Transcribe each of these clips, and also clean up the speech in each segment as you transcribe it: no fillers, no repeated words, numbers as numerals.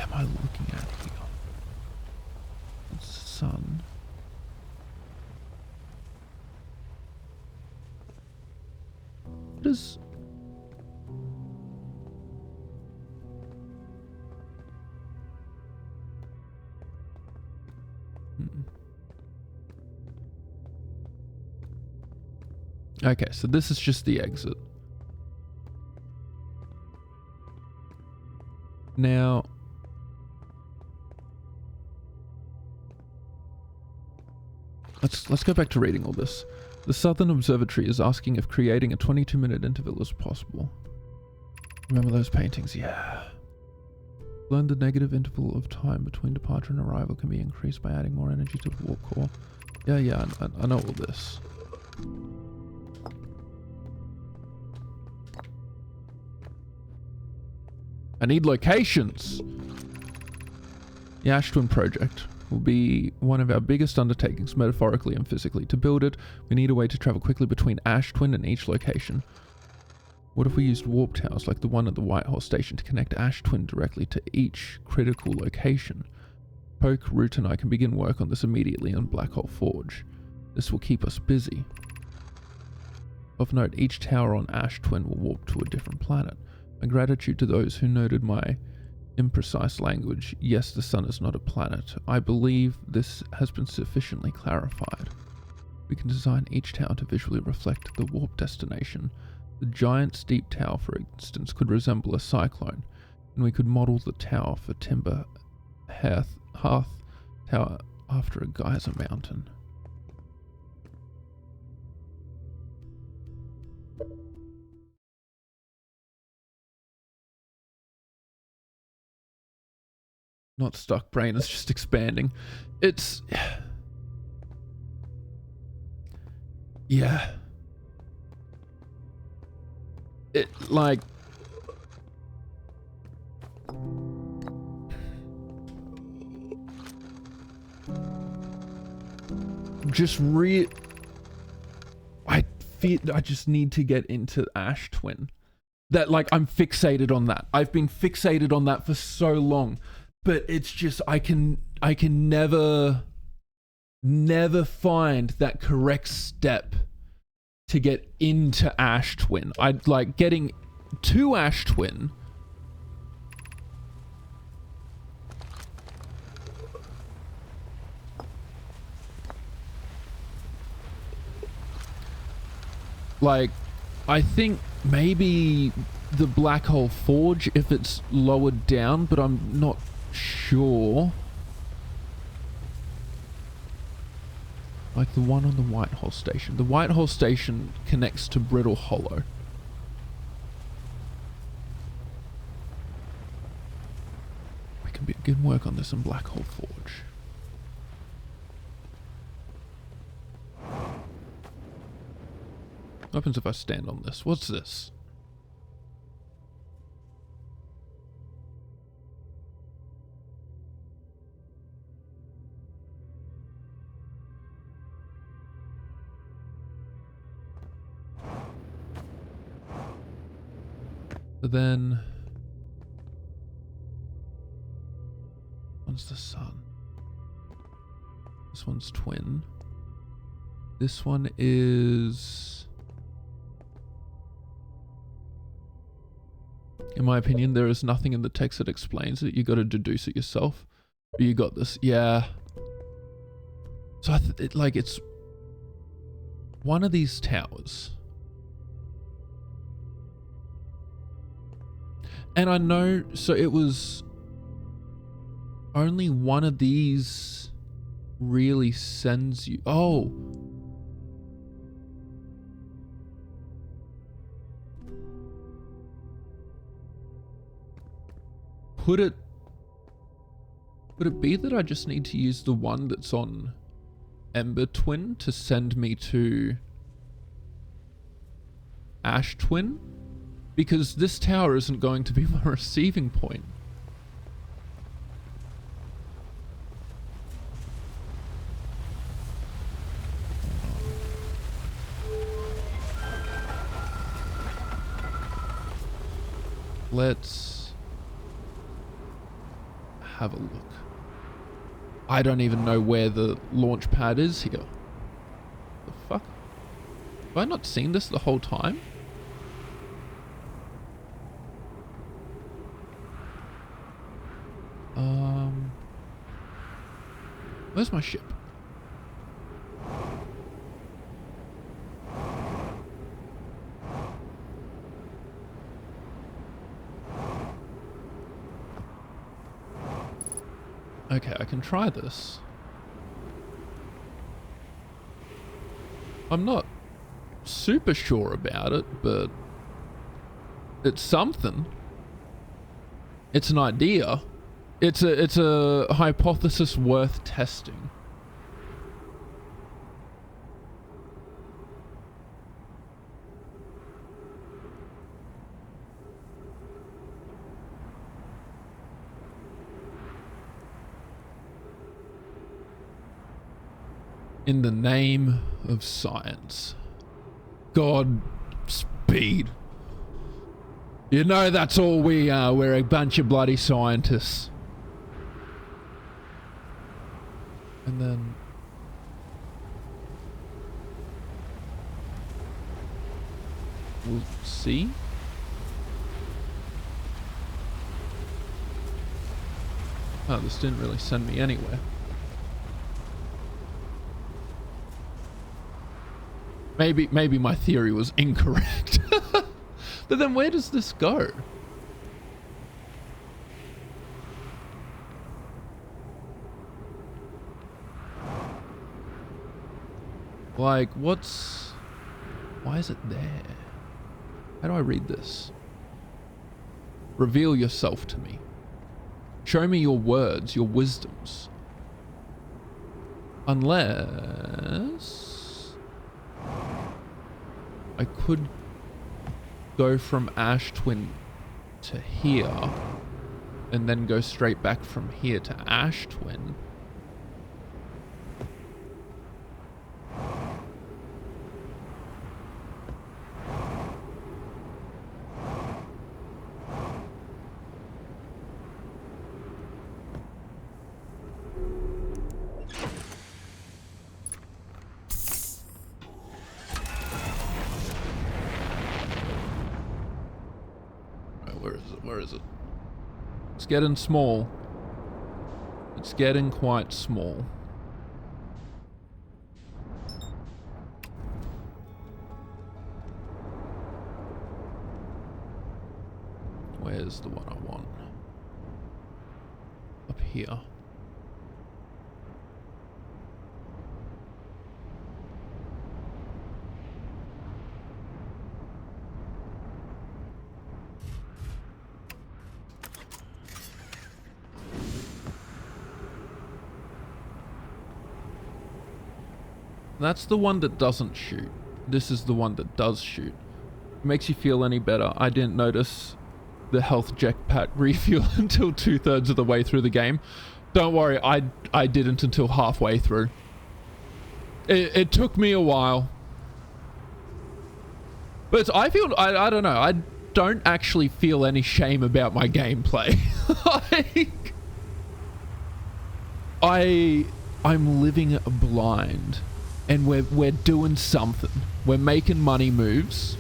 am I looking at here? It's the sun. What is... Okay, so this is just the exit. Now, let's go back to reading all this. The Southern Observatory is asking if creating a 22-minute interval is possible. Remember those paintings? Yeah. Learn the negative interval of time between departure and arrival can be increased by adding more energy to the warp core. Yeah, I know all this. I need locations. The Ash Twin project will be one of our biggest undertakings, metaphorically and physically. To build it, we need a way to travel quickly between Ash Twin and each location. What if we used warp towers like the one at the Whitehall station to connect Ash Twin directly to each critical location? Poke, Root and I can begin work on this immediately on Black Hole Forge. This will keep us busy. Of note, each tower on Ash Twin will warp to a different planet. My gratitude to those who noted my imprecise language. Yes, the sun is not a planet. I believe this has been sufficiently clarified. We can design each tower to visually reflect the warp destination. The giant steep tower, for instance, could resemble a cyclone, and we could model the tower for Timber Hearth Tower after a geyser mountain. Not stuck, brain is just expanding. It's... yeah. It, like... just I feel I just need to get into Ash Twin. That, like, I'm fixated on that. I've been fixated on that for so long. But it's just, I can never find that correct step to get into Ash Twin. I'd like getting to Ash Twin. Like, I think maybe the Black Hole Forge if it's lowered down, but I'm not sure. Like the one on the Whitehall station. The Whitehall station connects to Brittle Hollow. We can begin work on this in Black Hole Forge. What happens if I stand on this? What's this? But then, one's the sun. This one's twin. This one is, in my opinion, there is nothing in the text that explains it. You got to deduce it yourself. But you got this, yeah. So it's one of these towers. And I know, so it was only one of these really sends you, oh. Would it be that I just need to use the one that's on Ember Twin to send me to Ash Twin? Because this tower isn't going to be my receiving point. have a look. I don't even know where the launch pad is here. The fuck? Have I not seen this the whole time? Where's my ship? Okay, I can try this. I'm not super sure about it, but it's something. It's an idea. It's a hypothesis worth testing. In the name of science. God speed. You know that's all we are. We're a bunch of bloody scientists. And then... we'll see. Oh, this didn't really send me anywhere. Maybe my theory was incorrect. But then where does this go? Like, why is it there? How do I read this? Reveal yourself to me. Show me your words, your wisdoms. Unless... I could go from Ash Twin to here and then go straight back from here to Ash Twin. Where is it? It's getting small. It's getting quite small. Where's the one I want? Up here. That's the one that doesn't shoot. This is the one that does shoot. Makes you feel any better? I didn't notice the health jetpack refuel until 2/3 of the way through the game. Don't worry, I didn't until halfway through. It took me a while. But I feel, I don't know, I don't actually feel any shame about my gameplay. I'm living blind. And we're doing something. We're making money moves.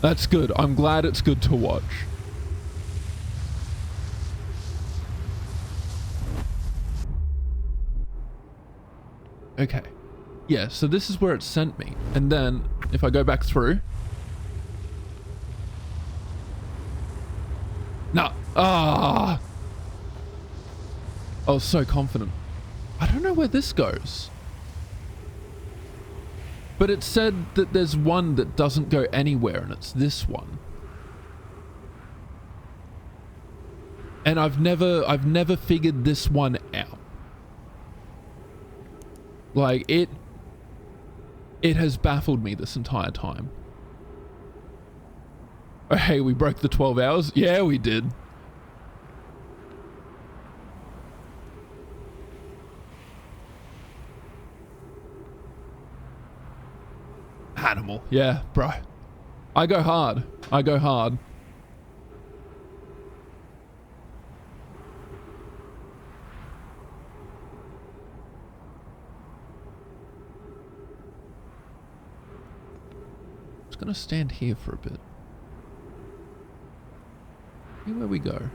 That's good. I'm glad it's good to watch. Okay. Yeah, so this is where it sent me. And then, if I go back through... No. Ah! I was so confident. I don't know where this goes. But it said that there's one that doesn't go anywhere, and it's this one. And I've never figured this one out. Like, it has baffled me this entire time. Oh, hey, we broke the 12 hours? Yeah, we did. Animal. Yeah, bro. I go hard. I go hard. just gonna stand here for a bit. See where we go.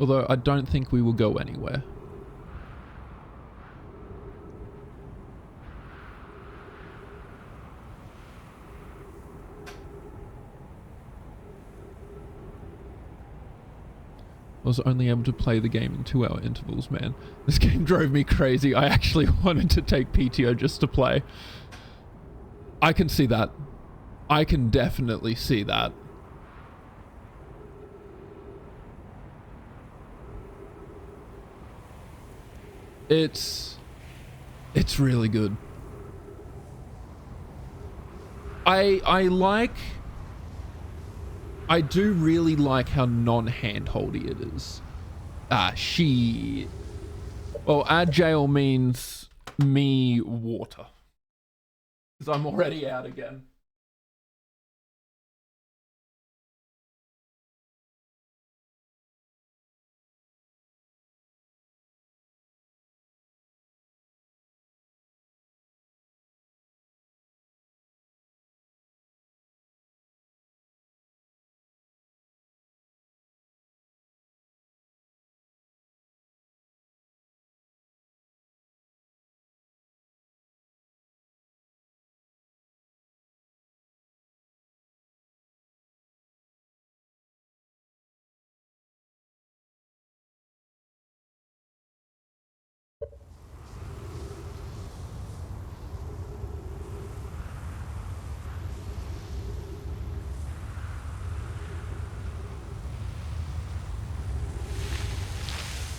Although I don't think we will go anywhere. I was only able to play the game in 2-hour intervals, man. This game drove me crazy. I actually wanted to take PTO just to play. I can see that. I can definitely see that. It's really good. I do really like how non-handholdy it is. Ah, shit. Well, agile means me water. Because I'm already out again.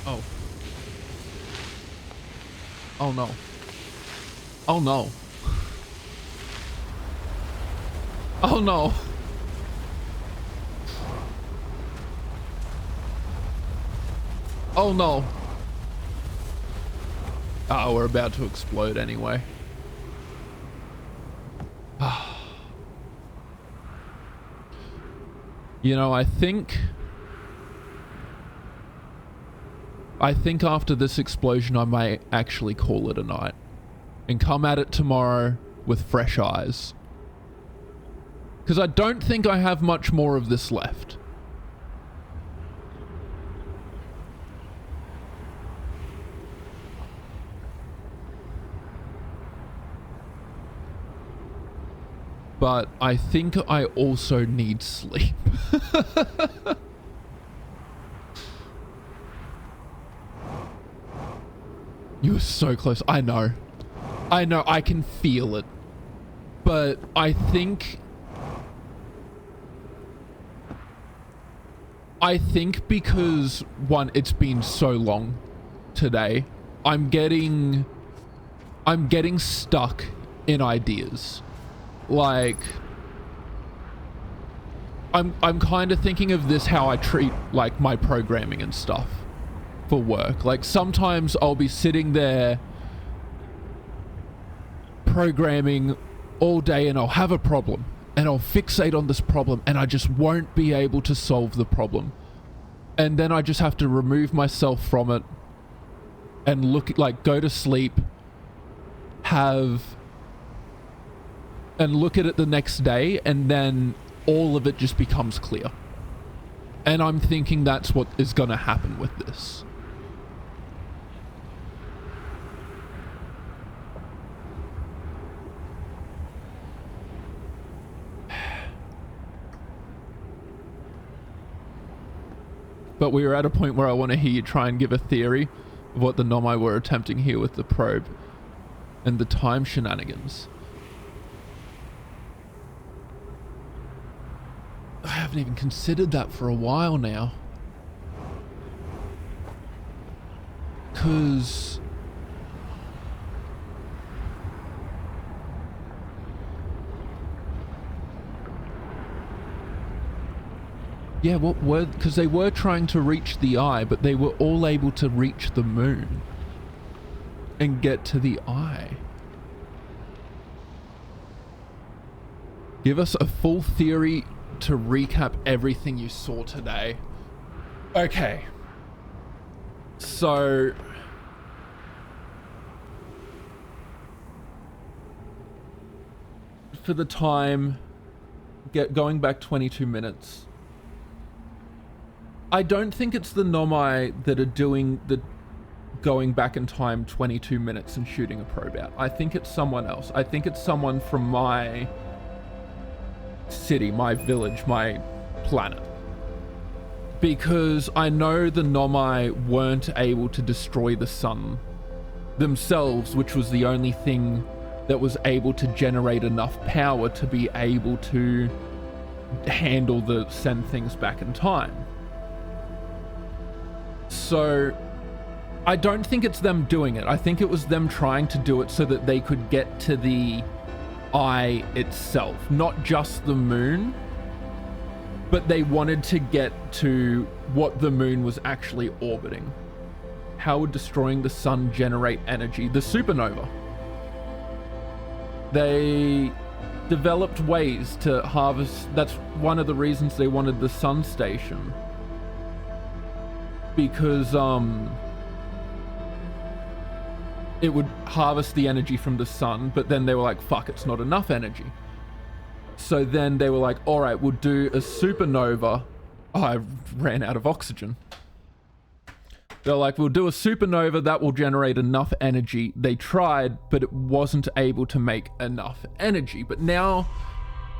Oh. Oh no. Oh no. Oh no. Oh no. Oh, we're about to explode anyway. You know, I think after this explosion, I may actually call it a night and come at it tomorrow with fresh eyes. Because I don't think I have much more of this left. But I think I also need sleep. You were so close. I know. I know. I can feel it. But I think because, one, it's been so long today, I'm getting stuck in ideas. Like, I'm kind of thinking of this how I treat, like, my programming and stuff for work. Like, sometimes I'll be sitting there programming all day and I'll have a problem and I'll fixate on this problem and I just won't be able to solve the problem. And then I just have to remove myself from it and go to sleep, and look at it the next day, and then all of it just becomes clear. And I'm thinking that's what is going to happen with this. But we were at a point where I want to hear you try and give a theory of what the Nomai were attempting here with the probe and the time shenanigans. I haven't even considered that for a while now. 'Cause yeah, because they were trying to reach the eye, but they were all able to reach the moon and get to the eye. Give us a full theory to recap everything you saw today. Okay. So for the time, going back 22 minutes. I don't think it's the Nomai that are doing the going back in time 22 minutes and shooting a probe out. I think it's someone else. I think it's someone from my city, my village, my planet. Because I know the Nomai weren't able to destroy the sun themselves, which was the only thing that was able to generate enough power to be able to handle send things back in time. So I don't think it's them doing it. I think it was them trying to do it so that they could get to the eye itself, not just the moon, but they wanted to get to what the moon was actually orbiting. How would destroying the sun generate energy? The supernova. They developed ways to harvest. That's one of the reasons they wanted the sun station. Because it would harvest the energy from the sun, but then they were like, fuck, it's not enough energy. So then they were like, all right, we'll do a supernova. Oh, I ran out of oxygen. They're like, we'll do a supernova that will generate enough energy. They tried, but it wasn't able to make enough energy. But now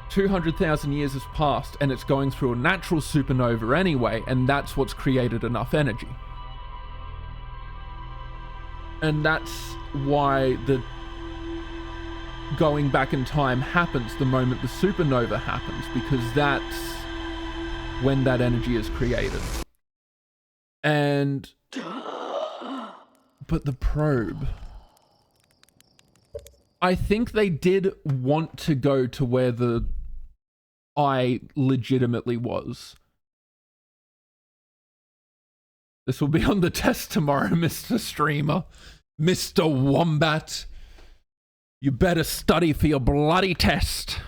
200,000 years has passed and it's going through a natural supernova anyway, and that's what's created enough energy. And that's why the going back in time happens the moment the supernova happens, because that's when that energy is created. And but the probe, I think they did want to go to where the eye legitimately was. This will be on the test tomorrow, Mr. Streamer. Mr. Wombat. You better study for your bloody test.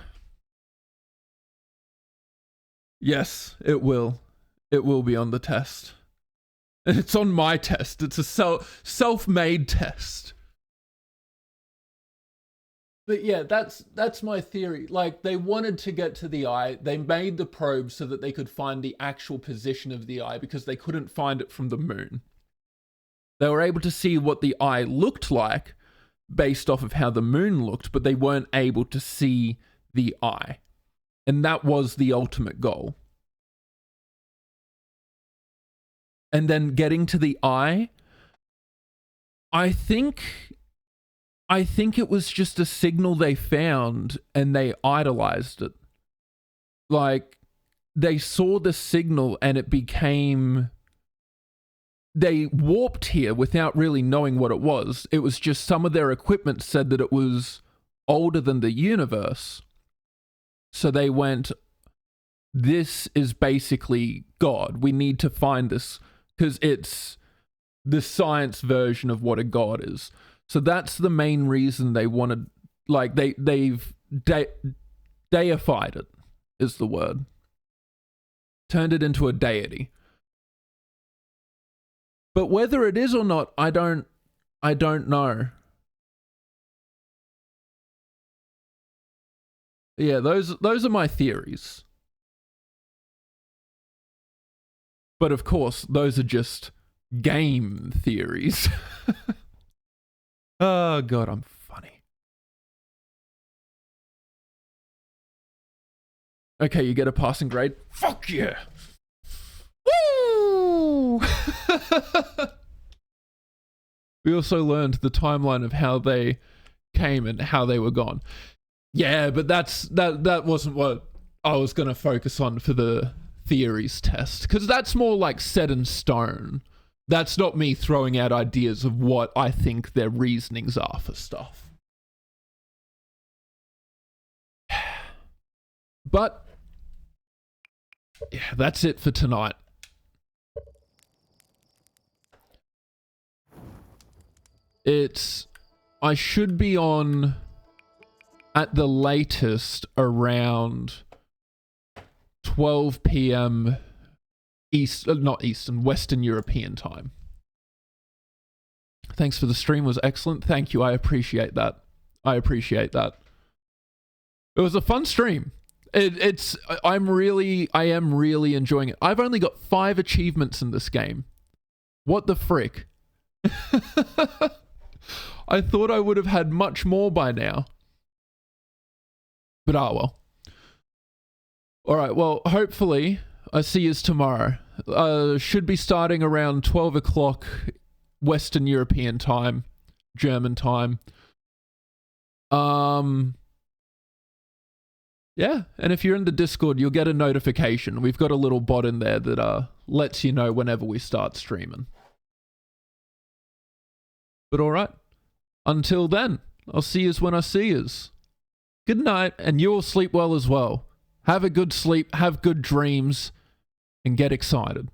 Yes, it will. It will be on the test. And it's on my test. It's a self-made test. But yeah, that's my theory. Like, they wanted to get to the eye. They made the probe so that they could find the actual position of the eye, because they couldn't find it from the moon. They were able to see what the eye looked like based off of how the moon looked, but they weren't able to see the eye. And that was the ultimate goal. And then getting to the eye, I think it was just a signal they found and they idolized it. Like, they saw the signal and it became... They warped here without really knowing what it was. It was just some of their equipment said that it was older than the universe. So they went, this is basically God. We need to find this because it's the science version of what a God is. So that's the main reason they wanted, like, they've deified it, is the word. Turned it into a deity. But whether it is or not, I don't know. Yeah, those are my theories. But of course, those are just game theories. Oh God, I'm funny. Okay, you get a passing grade? Fuck yeah! Woo! We also learned the timeline of how they came and how they were gone. Yeah, but that wasn't what I was going to focus on for the theories test, because that's more like set in stone. That's not me throwing out ideas of what I think their reasonings are for stuff. But yeah, that's it for tonight. I should be on at the latest around 12 p.m. Western European time. Thanks for the stream, was excellent. Thank you. I appreciate that. I appreciate that. It was a fun stream. I am really enjoying it. I've only got 5 achievements in this game. What the frick? I thought I would have had much more by now. But well. Alright, well, hopefully I see you tomorrow. Should be starting around 12 o'clock Western European time, German time. Yeah, and if you're in the Discord, you'll get a notification. We've got a little bot in there that lets you know whenever we start streaming. But alright, until then, I'll see yous when I see yous. Good night, and you all sleep well as well. Have a good sleep, have good dreams, and get excited.